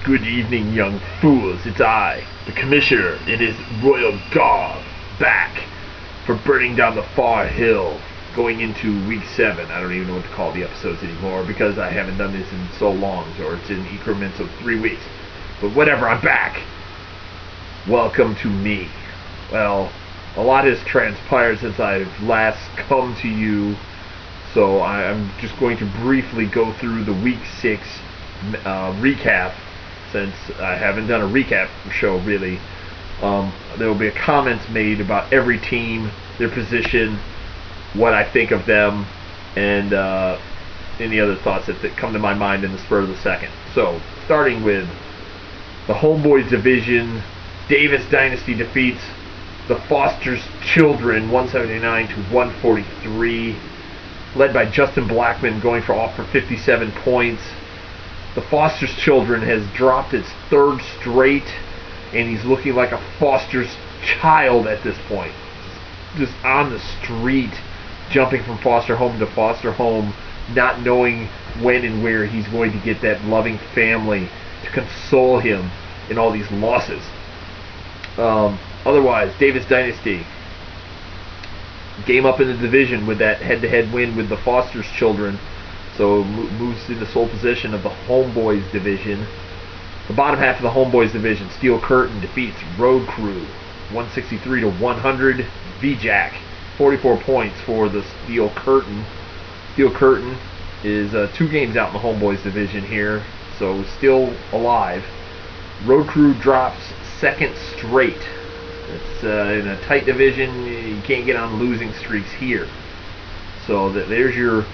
Good evening, young fools. It's I, the Commissioner, in his royal garb, back for burning down the far hill, going into week 7. I don't even know what to call the episodes anymore because I haven't done this in so long, or it's in increments of 3 weeks. But whatever, I'm back. Welcome to me. Well, a lot has transpired since I've last come to you, so I'm just going to briefly go through the week 6 recap, since I haven't done a recap show really. There will be comments made about every team, their position, what I think of them, and any other thoughts that come to my mind in the spur of the second. So, starting with the Homeboys division, Davis Dynasty defeats the Foster's Children 179 to 143, led by Justin Blackman going off for 57 points. The Foster's Children has dropped its 3rd straight, and he's looking like a Foster's child at this point. Just on the street, jumping from foster home to foster home, not knowing when and where he's going to get that loving family to console him in all these losses. Otherwise, Davis Dynasty, game up in the division with that head-to-head win with the Foster's Children, so moves into sole position of the Homeboys division. The bottom half of the Homeboys division, Steel Curtain defeats Road Crew 163 to 100. V-Jack 44 points for the Steel Curtain. Steel Curtain is 2 games out in the Homeboys division here, so still alive. Road Crew drops 2nd straight. It's in a tight division. You can't get on losing streaks here. So there's your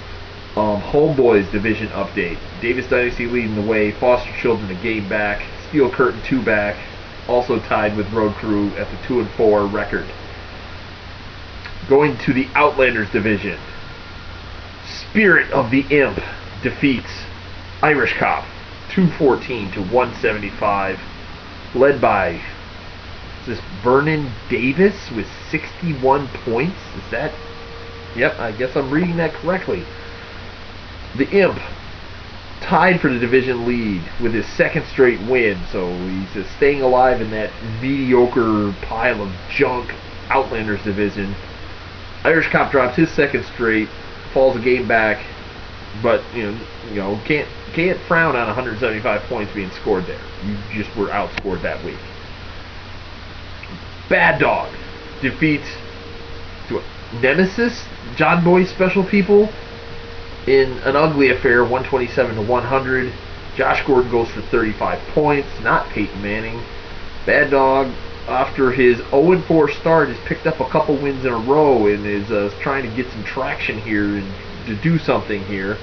Homeboys division update. Davis Dynasty leading the way. Foster Children a game back. Steel Curtain 2 back. Also tied with Road Crew at the 2-4 record. Going to the Outlanders division. Spirit of the Imp defeats Irish Cop 214 to 175. Led by this Vernon Davis with 61 points. Is that? Yep, I guess I'm reading that correctly. The Imp tied for the division lead with his 2nd straight win, so he's just staying alive in that mediocre pile of junk Outlanders division. Irish Cop drops his 2nd straight, falls a game back, but you know can't frown on 175 points being scored there. You just were outscored that week. Bad Dog defeats Nemesis, John Boy Special People, in an ugly affair, 127 to 100. Josh Gordon goes for 35 points, not Peyton Manning. Bad Dog, after his 0-4 start, has picked up a couple wins in a row and is trying to get some traction here and to do something here.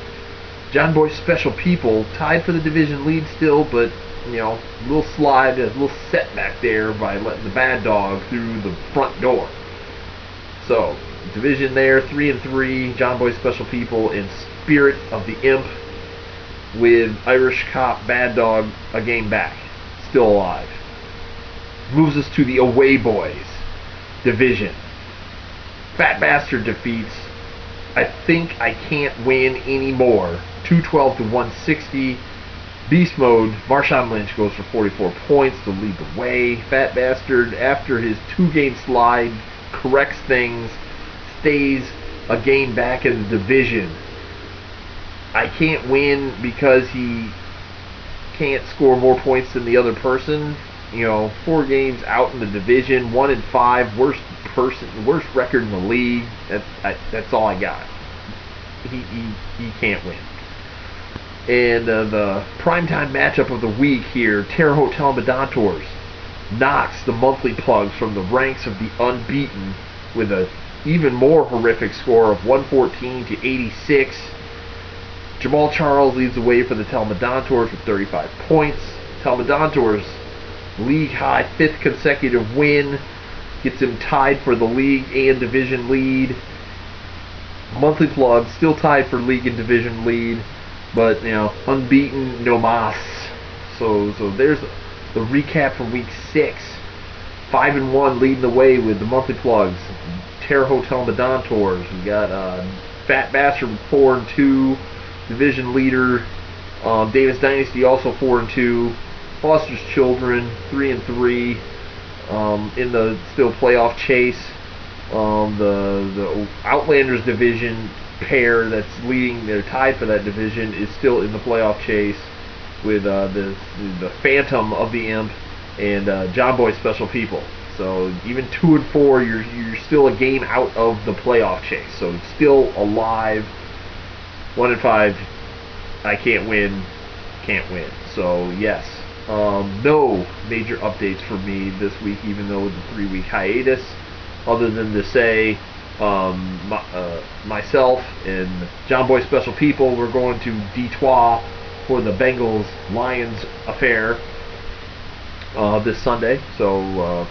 John Boy Special People tied for the division lead still, but a little slide, a little setback there by letting the Bad Dog through the front door. So, division there, 3-3, John Boy Special People and Spirit of the Imp, with Irish Cop, Bad Dog a game back, still alive. Moves us to the Away Boys division. Fat Bastard defeats I Think I Can't Win Anymore 212 to 160. Beast Mode, Marshawn Lynch goes for 44 points to lead the way. Fat Bastard, after his 2-game slide, corrects things, stays a game back in the division. I can't win because he can't score more points than the other person. 4 games out in the division, 1-5, worst record in the league. That's all I got. He can't win. And the primetime matchup of the week here, Terre Haute Medantors knocks the Monthly Plugs from the ranks of the unbeaten with an even more horrific score of 114 to 86. Jamal Charles leads the way for the Telmedantors with 35 points. Telmedantors league high 5th consecutive win gets him tied for the league and division lead. Monthly Plug still tied for league and division lead, but unbeaten no mas. So there's the recap from week 6. 5-1 leading the way with the Monthly Plugs. Terre Haute Medantors. We got Fat Bastard with 4-2. Division leader Davis Dynasty also 4-2. Foster's Children 3-3 in the still playoff chase. The Outlanders division pair that's leading, they're tied for that division, is still in the playoff chase with the Phantom of the Imp and John Boy Special People. So even 2-4, you're still a game out of the playoff chase. So it's still alive. 1-5, I can't win. So yes, no major updates for me this week, even though it's a 3-week hiatus, other than to say myself and John Boy Special People, we're going to Detroit for the Bengals-Lions affair this Sunday. So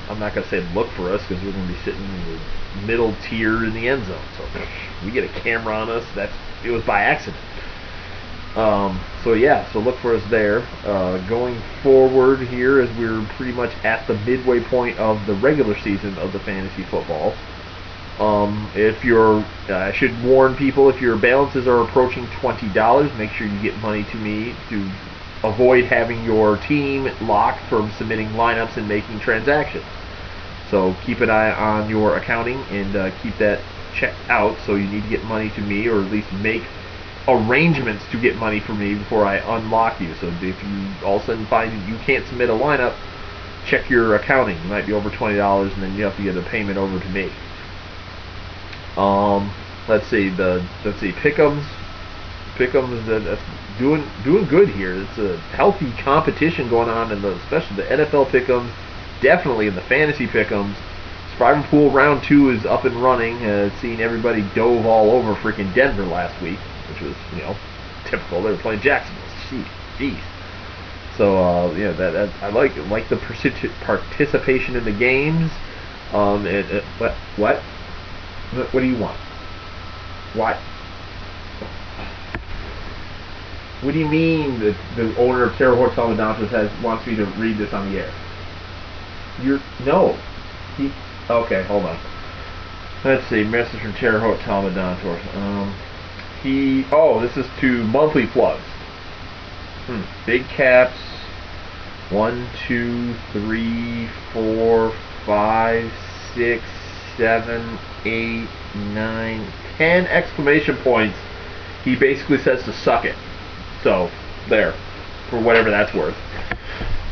I'm not going to say look for us, because we're going to be sitting in the middle tier in the end zone. So we get a camera on us. It was by accident. So yeah, so look for us there. Going forward here, as we're pretty much at the midway point of the regular season of the fantasy football. I should warn people, if your balances are approaching $20, make sure you get money to me to avoid having your team locked from submitting lineups and making transactions. So keep an eye on your accounting and keep that checked out. So you need to get money to me, or at least make arrangements to get money from me before I unlock you. So if you all of a sudden find you can't submit a lineup, check your accounting. It might be over $20, and then you have to get a payment over to me. Let's see Pick'ems. That's doing good here. It's a healthy competition going on especially the NFL Pick'ems, definitely in the fantasy Pick'ems. Survivor Pool Round 2 is up and running. Seeing everybody dove all over freaking Denver last week, which was, typical. They were playing Jacksonville. Jeez. So I like the participation in the games. What do you want? What? What do you mean that the owner of Terre Haute Salvador wants me to read this on the air? Okay, hold on. Let's see, message from Terre Haute Salvador. This is to monthly plugs. Big caps. 1, 2, 3, 4, 5, 6, 7, 8, 9, 10 exclamation points. He basically says to suck it. So, there. For whatever that's worth.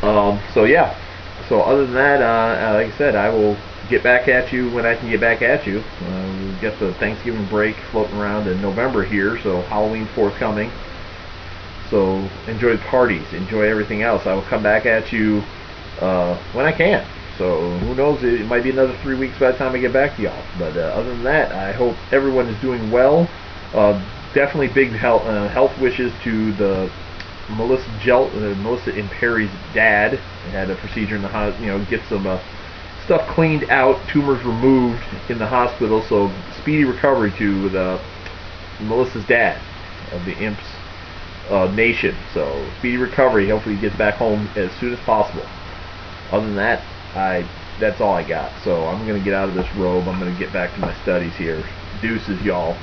So, yeah. So, other than that, like I said, I will get back at you when I can get back at you. We've got the Thanksgiving break floating around in November here, so Halloween forthcoming. So, enjoy the parties. Enjoy everything else. I will come back at you when I can. So, who knows? It might be another 3 weeks by the time I get back to y'all. But other than that, I hope everyone is doing well. Definitely big health wishes to the Melissa and Perry's dad. They had a procedure in the hospital, get some stuff cleaned out, tumors removed in the hospital. So speedy recovery to Melissa's dad of the Imps Nation. So speedy recovery. Hopefully he gets back home as soon as possible. Other than that, that's all I got. So I'm gonna get out of this robe. I'm gonna get back to my studies here. Deuces, y'all.